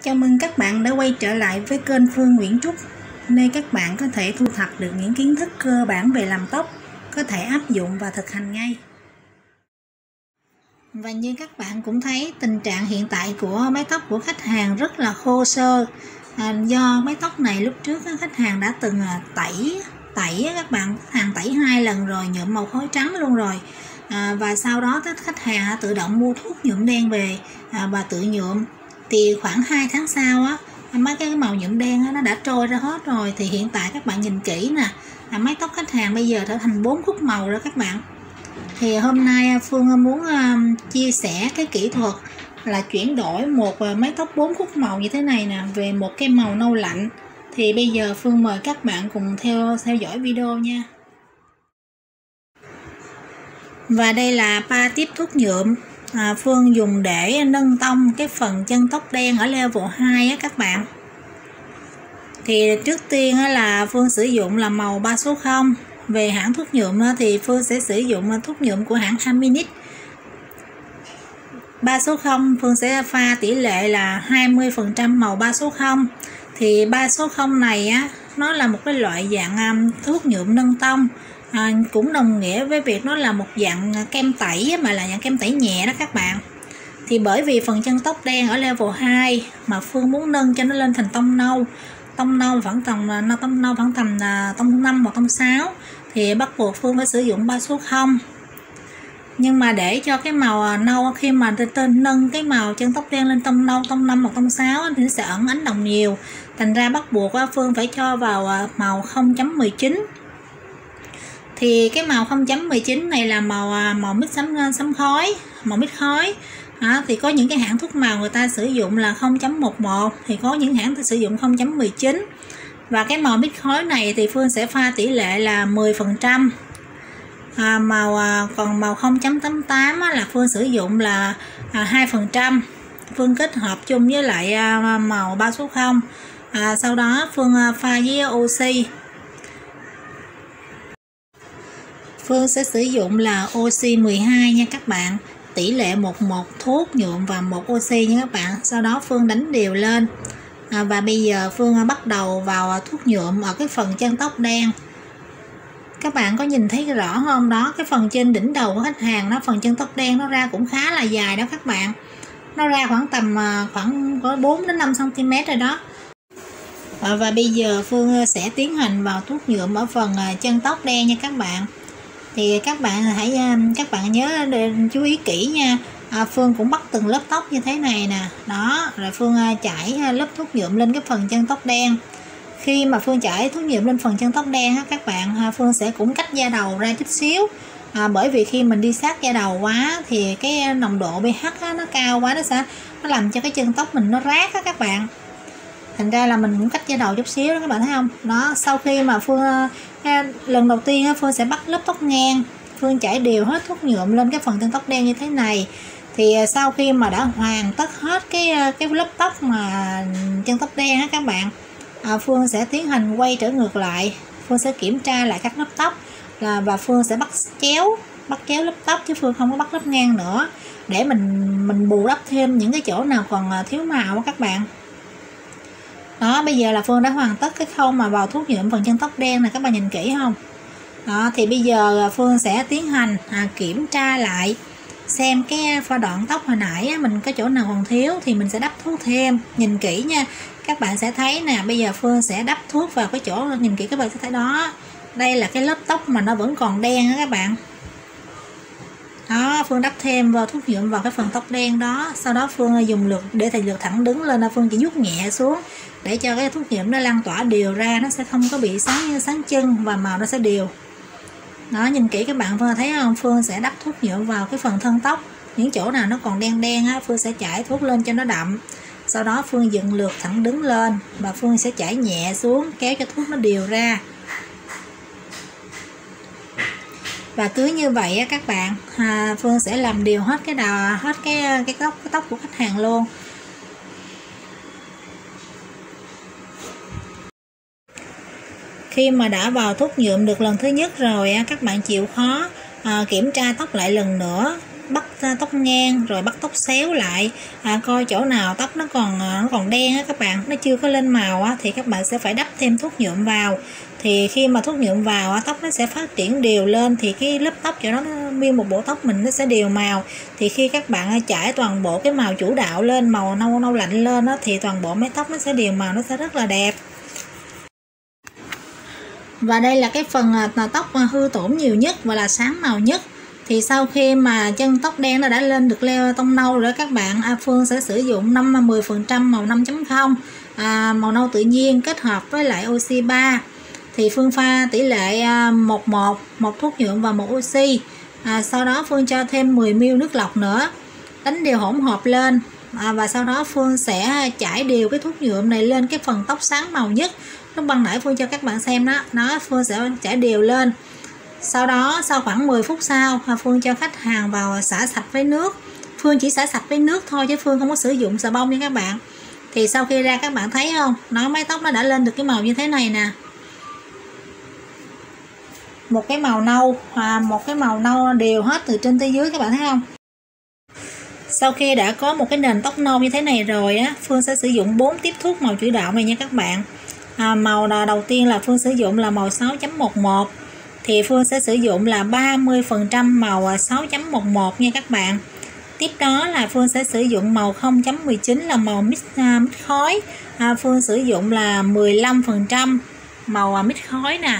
Chào mừng các bạn đã quay trở lại với kênh Phương Nguyễn Trúc, nơi các bạn có thể thu thập được những kiến thức cơ bản về làm tóc, có thể áp dụng và thực hành ngay. Và như các bạn cũng thấy, tình trạng hiện tại của mái tóc của khách hàng rất là khô xơ. Do mái tóc này lúc trước khách hàng đã từng tẩy các bạn, khách hàng tẩy 2 lần rồi, nhuộm màu khói trắng luôn rồi. Và sau đó khách hàng tự động mua thuốc nhuộm đen về và tự nhuộm. Thì khoảng 2 tháng sau á, mấy cái màu nhuộm đen nó đã trôi ra hết rồi. Thì hiện tại các bạn nhìn kỹ nè, mái tóc khách hàng bây giờ trở thành 4 khúc màu rồi các bạn. Thì hôm nay Phương muốn chia sẻ cái kỹ thuật là chuyển đổi một mái tóc 4 khúc màu như thế này nè về một cái màu nâu lạnh. Thì bây giờ Phương mời các bạn cùng theo dõi video nha. Và đây là 3 tiếp thuốc nhuộm Phương dùng để nâng tông cái phần chân tóc đen ở level 2 á các bạn. Thì trước tiên là Phương sử dụng là màu 3 số 0. Về hãng thuốc nhuộm thì Phương sẽ sử dụng thuốc nhuộm của hãng Haminix 3 số 0. Phương sẽ pha tỷ lệ là 20% màu 3 số 0. Thì 3 số 0 này á, nó là một cái loại dạng thuốc nhuộm nâng tông, cũng đồng nghĩa với việc nó là một dạng kem tẩy mà là dạng kem tẩy nhẹ đó các bạn. Thì bởi vì phần chân tóc đen ở level 2 mà Phương muốn nâng cho nó lên thành tông nâu khoảng tầm tông 5 hoặc tông 6 thì bắt buộc Phương phải sử dụng 3 số 0. Nhưng mà để cho cái màu nâu, khi mà nâng cái màu chân tóc đen lên tông nâu, tông 5 hoặc tông 6 thì nó sẽ ẩn ánh đồng nhiều. Thành ra bắt buộc Phương phải cho vào màu 0.19. Thì cái màu 0.19 này là màu mít sẫm khói, màu mít khói. Thì có những cái hãng thuốc màu người ta sử dụng là 0.11, thì có những hãng sử dụng 0.19. Và cái màu mít khói này thì Phương sẽ pha tỷ lệ là 10%. Còn màu 0.88 là Phương sử dụng là 2%. Phương kết hợp chung với lại màu 3 số 0. Sau đó Phương pha với oxy. Phương sẽ sử dụng là oxy 12 nha các bạn. Tỷ lệ 1:1 thuốc nhuộm và 1 oxy nha các bạn. Sau đó Phương đánh đều lên. Và bây giờ Phương bắt đầu vào thuốc nhuộm ở cái phần chân tóc đen. Các bạn có nhìn thấy rõ không? Đó, cái phần trên đỉnh đầu của khách hàng đó, phần chân tóc đen nó ra cũng khá là dài đó các bạn. Nó ra khoảng có 4 đến 5 cm rồi đó. Và bây giờ Phương sẽ tiến hành vào thuốc nhuộm ở phần chân tóc đen nha các bạn. Thì các bạn nhớ chú ý kỹ nha. Phương cũng bắt từng lớp tóc như thế này nè. Đó, rồi Phương chảy lớp thuốc nhuộm lên cái phần chân tóc đen. Khi mà Phương chảy thuốc nhuộm lên phần chân tóc đen các bạn, Phương sẽ cũng cách da đầu ra chút xíu. Bởi vì khi mình đi sát da đầu quá thì cái nồng độ pH nó cao quá, nó làm cho cái chân tóc mình nó rát các bạn. Thành ra là mình cũng cách da đầu chút xíu đó các bạn thấy không? Đó, sau khi mà Phương lần đầu tiên Phương sẽ bắt lớp tóc ngang, Phương chảy đều hết thuốc nhuộm lên cái phần chân tóc đen như thế này. Thì sau khi mà đã hoàn tất hết cái lớp tóc mà chân tóc đen các bạn, Phương sẽ tiến hành quay trở ngược lại. Phương sẽ kiểm tra lại các lớp tóc và Phương sẽ bắt chéo lớp tóc, chứ Phương không có bắt lớp ngang nữa, để mình bù đắp thêm những cái chỗ nào còn thiếu màu các bạn. Đó, bây giờ là Phương đã hoàn tất cái khâu mà vào thuốc nhuộm phần chân tóc đen này, các bạn nhìn kỹ không? Đó, thì bây giờ Phương sẽ tiến hành kiểm tra lại xem cái pha đoạn tóc hồi nãy mình có chỗ nào còn thiếu thì mình sẽ đắp thuốc thêm. Nhìn kỹ nha, các bạn sẽ thấy nè, bây giờ Phương sẽ đắp thuốc vào cái chỗ, nhìn kỹ các bạn sẽ thấy đó, đây là cái lớp tóc mà nó vẫn còn đen đó các bạn. Đó, Phương đắp thêm vào thuốc nhuộm vào cái phần tóc đen đó. Sau đó Phương dùng lược để lược thẳng đứng lên, Phương chỉ vuốt nhẹ xuống để cho cái thuốc nhuộm nó lan tỏa đều ra, nó sẽ không có bị sáng chân và màu nó sẽ đều. Đó, nhìn kỹ các bạn Phương thấy không? Phương sẽ đắp thuốc nhuộm vào cái phần thân tóc, những chỗ nào nó còn đen Phương sẽ chảy thuốc lên cho nó đậm. Sau đó Phương dựng lược thẳng đứng lên và Phương sẽ chảy nhẹ xuống, kéo cho thuốc nó đều ra. Và cứ như vậy các bạn, Phương sẽ làm đều hết cái tóc của khách hàng luôn. Khi mà đã vào thuốc nhuộm được lần thứ nhất rồi, các bạn chịu khó kiểm tra tóc lại lần nữa. bắt tóc ngang rồi bắt tóc xéo lại, coi chỗ nào tóc nó còn đen á các bạn, nó chưa có lên màu á, thì các bạn sẽ phải đắp thêm thuốc nhuộm vào. Thì khi mà thuốc nhuộm vào tóc nó sẽ phát triển đều lên, thì cái lớp tóc chỗ đó nguyên một bộ tóc mình nó sẽ đều màu. Thì khi các bạn chải toàn bộ cái màu chủ đạo lên, màu nâu nâu lạnh lên á, thì toàn bộ mái tóc nó sẽ đều màu, nó sẽ rất là đẹp. Và đây là cái phần tóc hư tổn nhiều nhất và là sáng màu nhất. Thì sau khi mà chân tóc đen nó đã lên được leo tông nâu rồi các bạn, Phương sẽ sử dụng 10% màu 5.0 màu nâu tự nhiên kết hợp với lại oxy 3. Thì Phương pha tỷ lệ 1:1, một thuốc nhuộm và một oxy. Sau đó Phương cho thêm 10ml nước lọc nữa, đánh đều hỗn hợp lên. Và sau đó Phương sẽ chải đều cái thuốc nhuộm này lên cái phần tóc sáng màu nhất. Lúc ban nãy Phương cho các bạn xem đó, Phương sẽ chải đều lên. Sau đó sau khoảng 10 phút sau, Phương cho khách hàng vào xả sạch với nước. Phương chỉ xả sạch với nước thôi chứ Phương không có sử dụng xà bông nha các bạn. Thì sau khi ra các bạn thấy không, mái tóc nó đã lên được cái màu như thế này nè. Một cái màu nâu đều hết từ trên tới dưới, các bạn thấy không? Sau khi đã có một cái nền tóc nâu như thế này rồi Phương sẽ sử dụng 4 tiếp thuốc màu chủ đạo này nha các bạn. Màu đầu tiên là Phương sử dụng là màu 6.11. Thì Phương sẽ sử dụng là 30% màu 6.11 nha các bạn. Tiếp đó là Phương sẽ sử dụng màu 0.19 là màu mix khói. Phương sử dụng là 15% màu mix khói nè.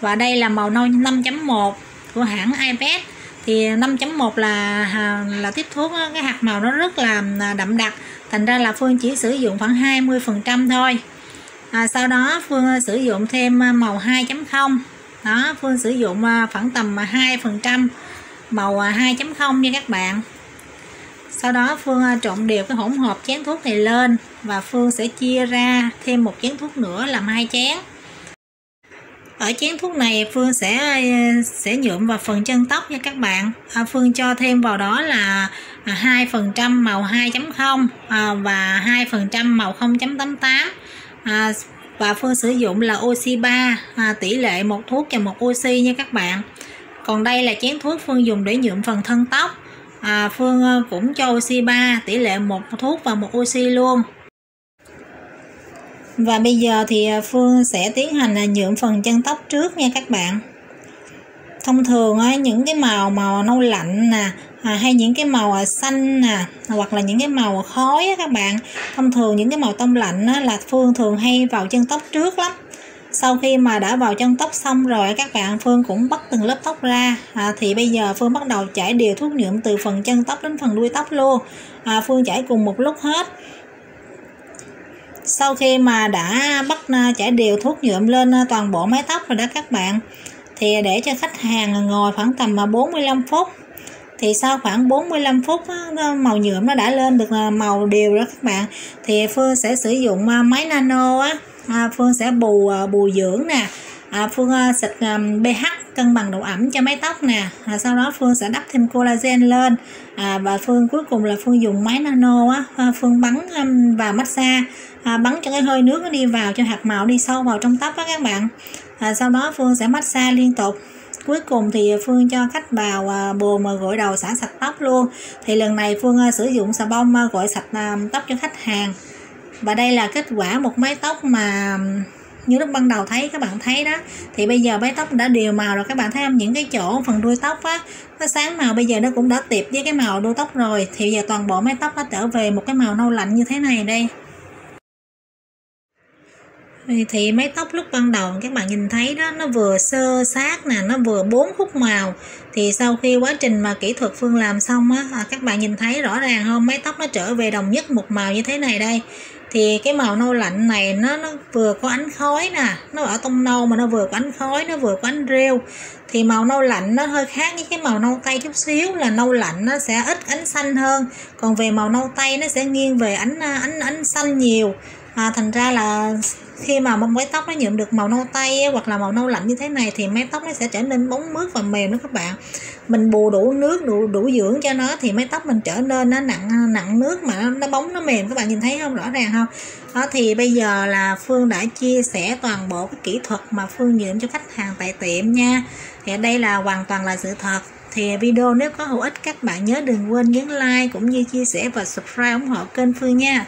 Và đây là màu nâu 5.1 của hãng iPad. Thì 5.1 là tiếp thuốc cái hạt màu nó rất là đậm đặc. Thành ra là Phương chỉ sử dụng khoảng 20% thôi. Sau đó Phương sử dụng thêm màu 2.0. Đó, Phương sử dụng khoảng tầm 2% màu 2.0 nha các bạn. Sau đó Phương trộn đều cái hỗn hợp chén thuốc này lên và Phương sẽ chia ra thêm một chén thuốc nữa làm 2 chén. Ở chén thuốc này Phương sẽ nhuộm vào phần chân tóc nha các bạn. Phương cho thêm vào đó là 2% màu 2.0 và 2% màu 0.88. Và Phương sử dụng là oxy 3, tỷ lệ một thuốc và một oxy nha các bạn. Còn đây là chén thuốc Phương dùng để nhuộm phần thân tóc. Phương cũng cho oxy 3, tỷ lệ một thuốc và một oxy luôn. Và bây giờ thì Phương sẽ tiến hành nhuộm phần chân tóc trước nha các bạn. Thông thường những cái màu nâu lạnh nè, hay những cái màu xanh nè, hoặc là những cái màu khói các bạn, thông thường những cái màu tông lạnh là Phương thường hay vào chân tóc trước lắm. Sau khi mà đã vào chân tóc xong rồi các bạn, Phương cũng bắt từng lớp tóc ra. Thì bây giờ Phương bắt đầu chải đều thuốc nhuộm từ phần chân tóc đến phần đuôi tóc luôn. Phương chải cùng một lúc hết. Sau khi mà đã chải đều thuốc nhuộm lên toàn bộ mái tóc rồi đó các bạn, thì để cho khách hàng ngồi khoảng tầm 45 phút. Thì sau khoảng 45 phút màu nhuộm nó đã lên được màu đều đó các bạn, thì Phương sẽ sử dụng máy nano Phương sẽ bù dưỡng nè, Phương xịt pH cân bằng độ ẩm cho mái tóc nè, sau đó Phương sẽ đắp thêm collagen lên, và Phương cuối cùng là Phương dùng máy nano Phương bắn vào massage, bắn cho cái hơi nước nó đi vào, cho hạt màu đi sâu vào trong tóc các bạn. Sau đó Phương sẽ massage liên tục. Cuối cùng thì Phương cho khách vào bồn mà gội đầu xả sạch tóc luôn. Thì lần này Phương sử dụng xà bông gội sạch tóc cho khách hàng. Và đây là kết quả một mái tóc mà như lúc ban đầu thấy các bạn thấy đó. Thì bây giờ mái tóc đã đều màu rồi các bạn thấy không? Những cái chỗ phần đuôi tóc nó sáng màu, bây giờ nó cũng đã tiệp với cái màu đuôi tóc rồi. Thì giờ toàn bộ mái tóc nó trở về một cái màu nâu lạnh như thế này đây. Thì mái tóc lúc ban đầu các bạn nhìn thấy đó, nó vừa sơ sát nè, nó vừa 4 khúc màu. Thì sau khi quá trình mà kỹ thuật Phương làm xong các bạn nhìn thấy rõ ràng không, mái tóc nó trở về đồng nhất một màu như thế này đây. Thì cái màu nâu lạnh này nó vừa có ánh khói nè, nó ở tông nâu mà nó vừa có ánh khói, nó vừa có ánh rêu. Thì màu nâu lạnh nó hơi khác với cái màu nâu tây chút xíu, là nâu lạnh nó sẽ ít ánh xanh hơn, còn về màu nâu tây nó sẽ nghiêng về ánh xanh nhiều. Thành ra là khi mà mái tóc nó nhuộm được màu nâu tây hoặc là màu nâu lạnh như thế này thì mái tóc nó sẽ trở nên bóng mướt và mềm đó các bạn. Mình bù đủ nước, đủ dưỡng cho nó thì mái tóc mình trở nên nó nặng nước mà nó bóng, nó mềm, các bạn nhìn thấy không, rõ ràng không? Đó, thì bây giờ là Phương đã chia sẻ toàn bộ cái kỹ thuật mà Phương nhuộm cho khách hàng tại tiệm nha. Thì đây là hoàn toàn là sự thật. Thì video nếu có hữu ích các bạn nhớ đừng quên nhấn like cũng như chia sẻ và subscribe ủng hộ kênh Phương nha.